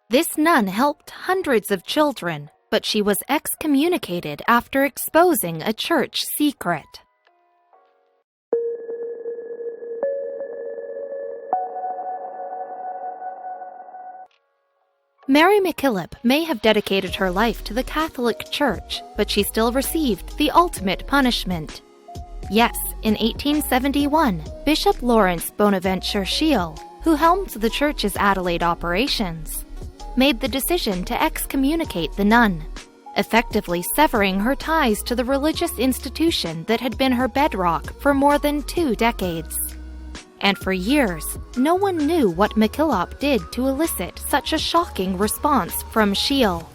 This nun helped hundreds of children, but she was excommunicated after exposing a church secret. Mary MacKillop may have dedicated her life to the Catholic Church, but she still received the ultimate punishment. Yes, in 1871, Bishop Laurence Bonaventure Sheil, who helmed the church's Adelaide operations, made the decision to excommunicate the nun, effectively severing her ties to the religious institution that had been her bedrock for more than 2 decades. And for years, no one knew what MacKillop did to elicit such a shocking response from Sheil.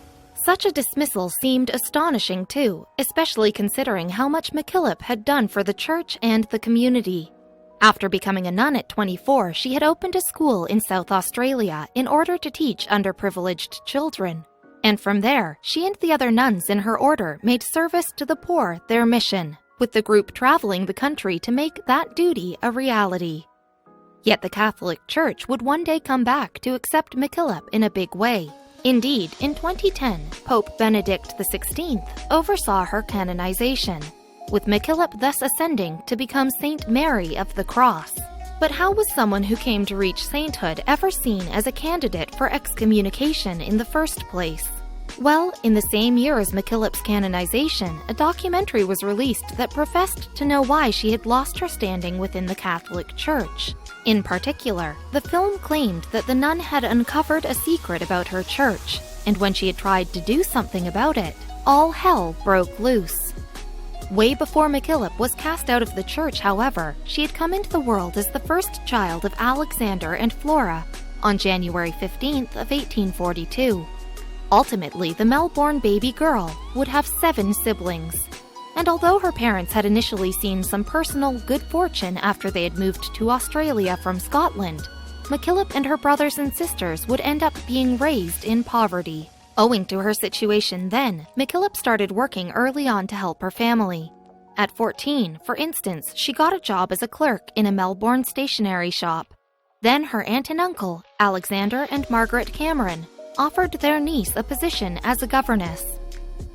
Such a dismissal seemed astonishing too, especially considering how much MacKillop had done for the church and the community. After becoming a nun at 24, she had opened a school in South Australia in order to teach underprivileged children. And from there, she and the other nuns in her order made service to the poor their mission, with the group traveling the country to make that duty a reality. Yet the Catholic Church would one day come back to accept MacKillop in a big way. Indeed, in 2010, Pope Benedict XVI oversaw her canonization, with MacKillop thus ascending to become Saint Mary of the Cross. But how was someone who came to reach sainthood ever seen as a candidate for excommunication in the first place? Well, in the same year as MacKillop's canonization, a documentary was released that professed to know why she had lost her standing within the Catholic Church. In particular, the film claimed that the nun had uncovered a secret about her church, and when she had tried to do something about it, all hell broke loose. Way before MacKillop was cast out of the church, however, she had come into the world as the first child of Alexander and Flora on January 15th of 1842. Ultimately, the Melbourne baby girl would have 7 siblings. And although her parents had initially seen some personal good fortune after they had moved to Australia from Scotland, MacKillop and her brothers and sisters would end up being raised in poverty. Owing to her situation then, MacKillop started working early on to help her family. At 14, for instance, she got a job as a clerk in a Melbourne stationery shop. Then her aunt and uncle, Alexander and Margaret Cameron, offered their niece a position as a governess.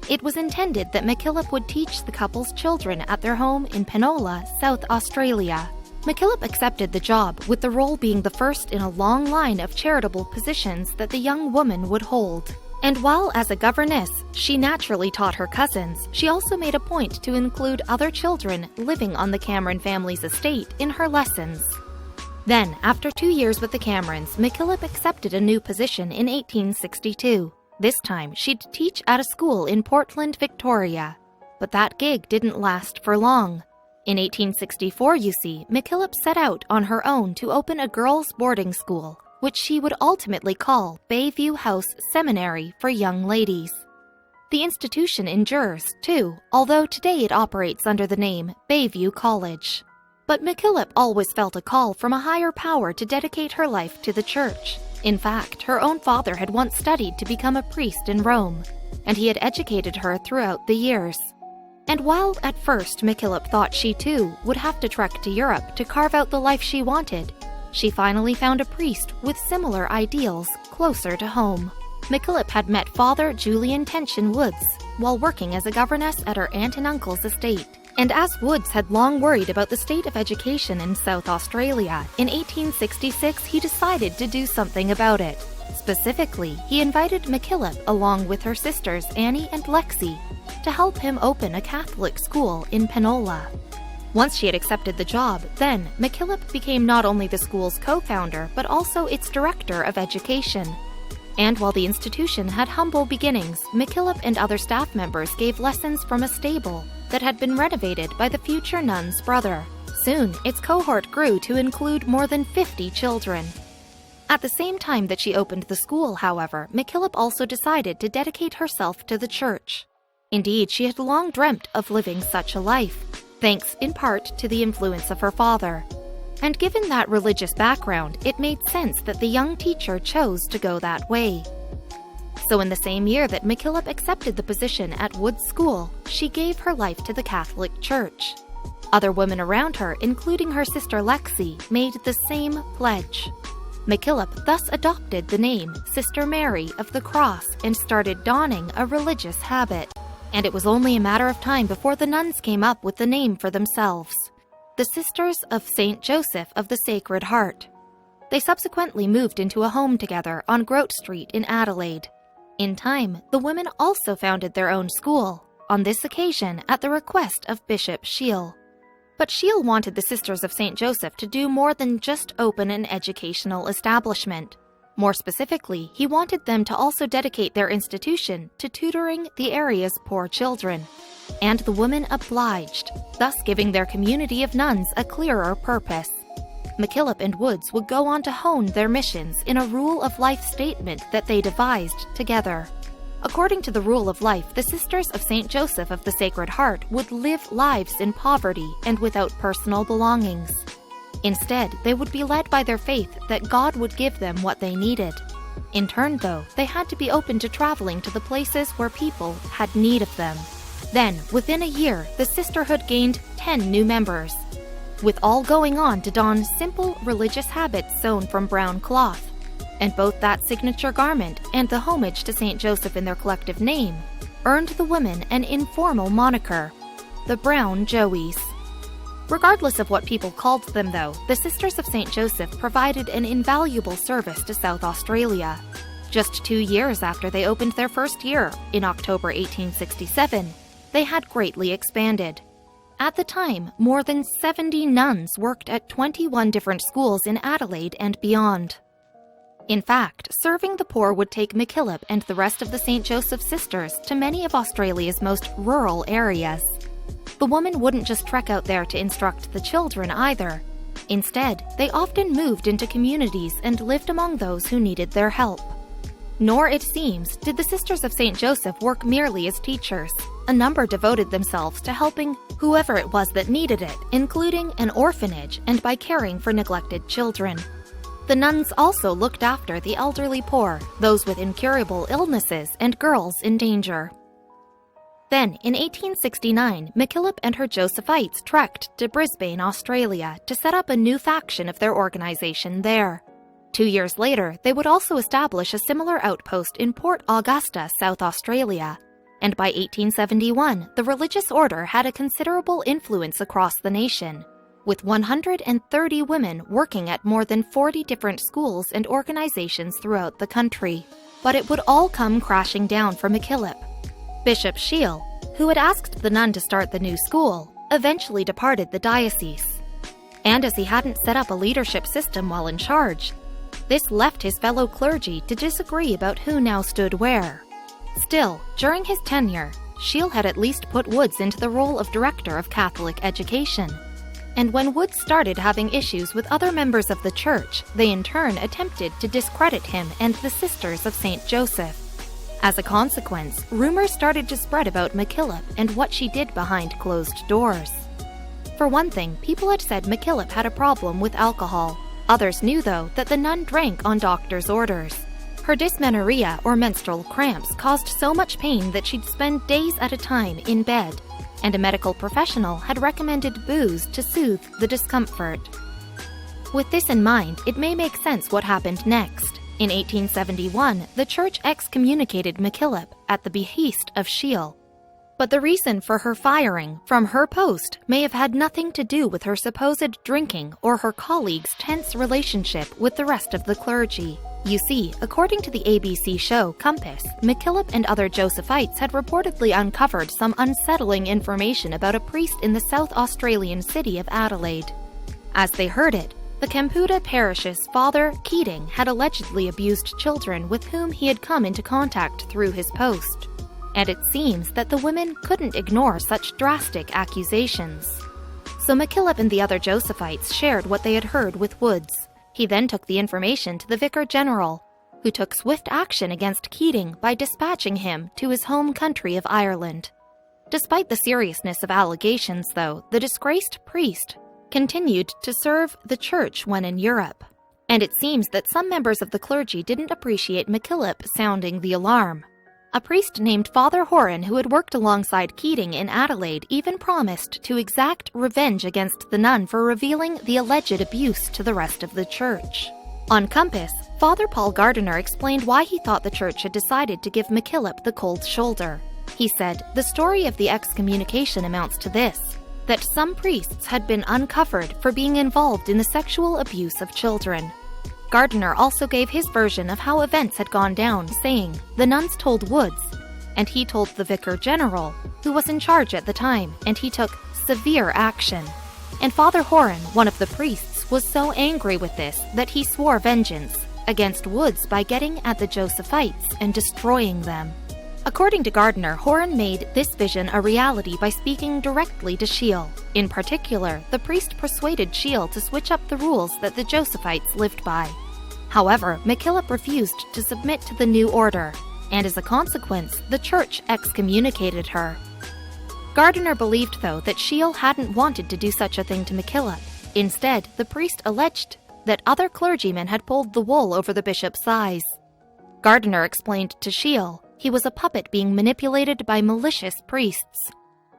It was intended that MacKillop would teach the couple's children at their home in Penola, South Australia. MacKillop accepted the job, with the role being the first in a long line of charitable positions that the young woman would hold. And while as a governess, she naturally taught her cousins, she also made a point to include other children living on the Cameron family's estate in her lessons. Then, after 2 years with the Camerons, MacKillop accepted a new position in 1862. This time, she'd teach at a school in Portland, Victoria. But that gig didn't last for long. In 1864, you see, MacKillop set out on her own to open a girls' boarding school, which she would ultimately call Bayview House Seminary for Young Ladies. The institution endures, too, although today it operates under the name Bayview College. But MacKillop always felt a call from a higher power to dedicate her life to the church. In fact, her own father had once studied to become a priest in Rome, and he had educated her throughout the years. And while at first MacKillop thought she too would have to trek to Europe to carve out the life she wanted, she finally found a priest with similar ideals closer to home. MacKillop had met Father Julian Tension Woods while working as a governess at her aunt and uncle's estate. And as Woods had long worried about the state of education in South Australia, in 1866 he decided to do something about it. Specifically, he invited MacKillop along with her sisters Annie and Lexi to help him open a Catholic school in Penola. Once she had accepted the job, then MacKillop became not only the school's co-founder but also its director of education. And while the institution had humble beginnings, MacKillop and other staff members gave lessons from a stable that had been renovated by the future nun's brother. Soon, its cohort grew to include more than 50 children. At the same time that she opened the school, however, MacKillop also decided to dedicate herself to the church. Indeed, she had long dreamt of living such a life, thanks in part to the influence of her father. And given that religious background, it made sense that the young teacher chose to go that way. So in the same year that MacKillop accepted the position at Wood's School, she gave her life to the Catholic Church. Other women around her, including her sister Lexi, made the same pledge. MacKillop thus adopted the name Sister Mary of the Cross and started donning a religious habit. And it was only a matter of time before the nuns came up with the name for themselves, the Sisters of St. Joseph of the Sacred Heart. They subsequently moved into a home together on Grote Street in Adelaide. In time, the women also founded their own school, on this occasion at the request of Bishop Sheil. But Sheil wanted the Sisters of St. Joseph to do more than just open an educational establishment. More specifically, he wanted them to also dedicate their institution to tutoring the area's poor children. And the women obliged, thus giving their community of nuns a clearer purpose. MacKillop and Woods would go on to hone their missions in a rule of life statement that they devised together. According to the rule of life, the Sisters of St. Joseph of the Sacred Heart would live lives in poverty and without personal belongings. Instead, they would be led by their faith that God would give them what they needed. In turn, though, they had to be open to traveling to the places where people had need of them. Then, within a year, the sisterhood gained 10 new members, with all going on to don simple religious habits sewn from brown cloth. And both that signature garment and the homage to St. Joseph in their collective name earned the women an informal moniker, the Brown Joeys. Regardless of what people called them, though, the Sisters of St. Joseph provided an invaluable service to South Australia. Just 2 years after they opened their first year, in October 1867, they had greatly expanded. At the time, more than 70 nuns worked at 21 different schools in Adelaide and beyond. In fact, serving the poor would take MacKillop and the rest of the St. Joseph Sisters to many of Australia's most rural areas. The woman wouldn't just trek out there to instruct the children either. Instead, they often moved into communities and lived among those who needed their help. Nor, it seems, did the Sisters of St. Joseph work merely as teachers. A number devoted themselves to helping whoever it was that needed it, including an orphanage and by caring for neglected children. The nuns also looked after the elderly poor, those with incurable illnesses, and girls in danger. Then, in 1869, MacKillop and her Josephites trekked to Brisbane, Australia, to set up a new faction of their organization there. 2 years later, they would also establish a similar outpost in Port Augusta, South Australia. And by 1871, the religious order had a considerable influence across the nation, with 130 women working at more than 40 different schools and organizations throughout the country. But it would all come crashing down for MacKillop. Bishop Sheil, who had asked the nun to start the new school, eventually departed the diocese. And as he hadn't set up a leadership system while in charge, this left his fellow clergy to disagree about who now stood where. Still, during his tenure, Sheil had at least put Woods into the role of director of Catholic education. And when Woods started having issues with other members of the church, they in turn attempted to discredit him and the Sisters of St. Joseph. As a consequence, rumors started to spread about MacKillop and what she did behind closed doors. For one thing, people had said MacKillop had a problem with alcohol. Others knew, though, that the nun drank on doctor's orders. Her dysmenorrhea, or menstrual cramps, caused so much pain that she'd spend days at a time in bed, and a medical professional had recommended booze to soothe the discomfort. With this in mind, it may make sense what happened next. In 1871, the church excommunicated MacKillop at the behest of Sheil. But the reason for her firing from her post may have had nothing to do with her supposed drinking or her colleagues' tense relationship with the rest of the clergy. You see, according to the ABC show Compass, MacKillop and other Josephites had reportedly uncovered some unsettling information about a priest in the South Australian city of Adelaide. As they heard it, the Kamputa parish's father, Keating, had allegedly abused children with whom he had come into contact through his post. And it seems that the women couldn't ignore such drastic accusations. So MacKillop and the other Josephites shared what they had heard with Woods. He then took the information to the Vicar General, who took swift action against Keating by dispatching him to his home country of Ireland. Despite the seriousness of allegations, though, the disgraced priest continued to serve the church when in Europe. And it seems that some members of the clergy didn't appreciate MacKillop sounding the alarm. A priest named Father Horan, who had worked alongside Keating in Adelaide, even promised to exact revenge against the nun for revealing the alleged abuse to the rest of the church. On Compass, Father Paul Gardiner explained why he thought the church had decided to give MacKillop the cold shoulder. He said, "The story of the excommunication amounts to this, that some priests had been uncovered for being involved in the sexual abuse of children." Gardiner also gave his version of how events had gone down, saying, "The nuns told Woods, and he told the Vicar General, who was in charge at the time, and he took severe action. And Father Horan, one of the priests, was so angry with this that he swore vengeance against Woods by getting at the Josephites and destroying them." According to Gardiner, Horan made this vision a reality by speaking directly to Sheil. In particular, the priest persuaded Sheil to switch up the rules that the Josephites lived by. However, MacKillop refused to submit to the new order, and as a consequence, the church excommunicated her. Gardiner believed, though, that Sheil hadn't wanted to do such a thing to MacKillop. Instead, the priest alleged that other clergymen had pulled the wool over the bishop's eyes. Gardiner explained to Sheil he was a puppet being manipulated by malicious priests.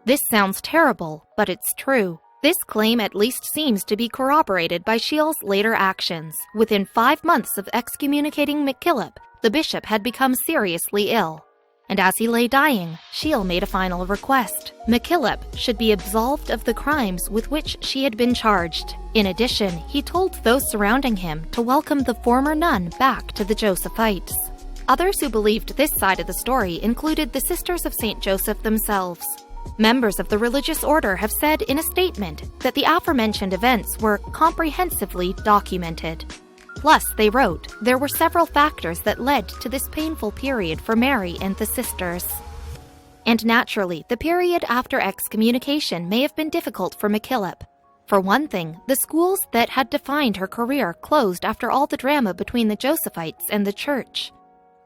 This sounds terrible, but it's true. This claim at least seems to be corroborated by Sheil's later actions. Within 5 months of excommunicating MacKillop, the bishop had become seriously ill. And as he lay dying, Sheil made a final request. MacKillop should be absolved of the crimes with which she had been charged. In addition, he told those surrounding him to welcome the former nun back to the Josephites. Others who believed this side of the story included the Sisters of St. Joseph themselves. Members of the religious order have said in a statement that the aforementioned events were comprehensively documented. Plus, they wrote, there were several factors that led to this painful period for Mary and the sisters. And naturally, the period after excommunication may have been difficult for MacKillop. For one thing, the schools that had defined her career closed after all the drama between the Josephites and the church.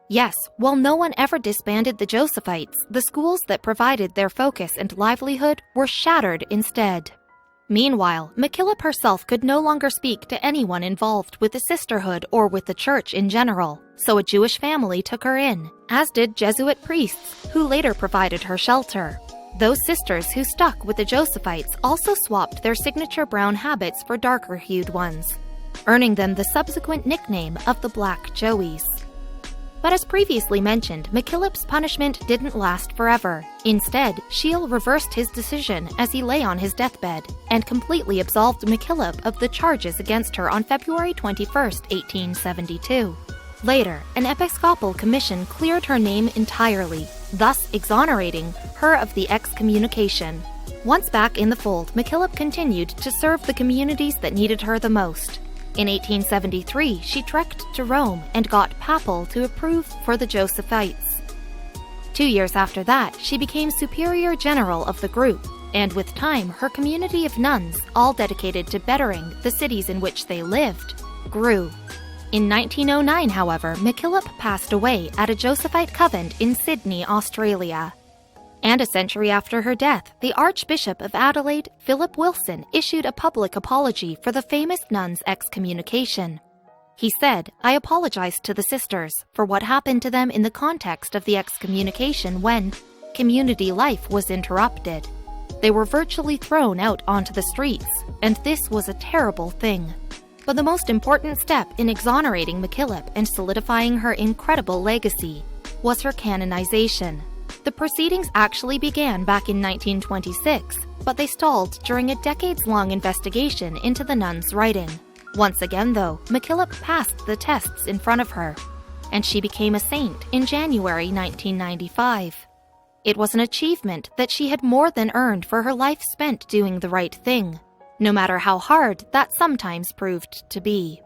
Yes, while no one ever disbanded the Josephites, the schools that provided their focus and livelihood were shattered instead. Meanwhile, MacKillop herself could no longer speak to anyone involved with the sisterhood or with the church in general, so a Jewish family took her in, as did Jesuit priests, who later provided her shelter. Those sisters who stuck with the Josephites also swapped their signature brown habits for darker-hued ones, earning them the subsequent nickname of the Black Joeys. But as previously mentioned, MacKillop's punishment didn't last forever. Instead, Sheil reversed his decision as he lay on his deathbed and completely absolved MacKillop of the charges against her on February 21, 1872. Later, an episcopal commission cleared her name entirely, thus exonerating her of the excommunication. Once back in the fold, MacKillop continued to serve the communities that needed her the most. In 1873, she trekked to Rome and got papal to approve for the Josephites. 2 years after that, she became superior general of the group, and with time, her community of nuns, all dedicated to bettering the cities in which they lived, grew. In 1909, however, MacKillop passed away at a Josephite convent in Sydney, Australia. And a century after her death, the Archbishop of Adelaide, Philip Wilson, issued a public apology for the famous nun's excommunication. He said, "I apologize to the sisters for what happened to them in the context of the excommunication when community life was interrupted. They were virtually thrown out onto the streets, and this was a terrible thing." But the most important step in exonerating MacKillop and solidifying her incredible legacy was her canonization. The proceedings actually began back in 1926, but they stalled during a decades-long investigation into the nun's writing. Once again, though, MacKillop passed the tests in front of her, and she became a saint in January 1995. It was an achievement that she had more than earned for her life spent doing the right thing, no matter how hard that sometimes proved to be.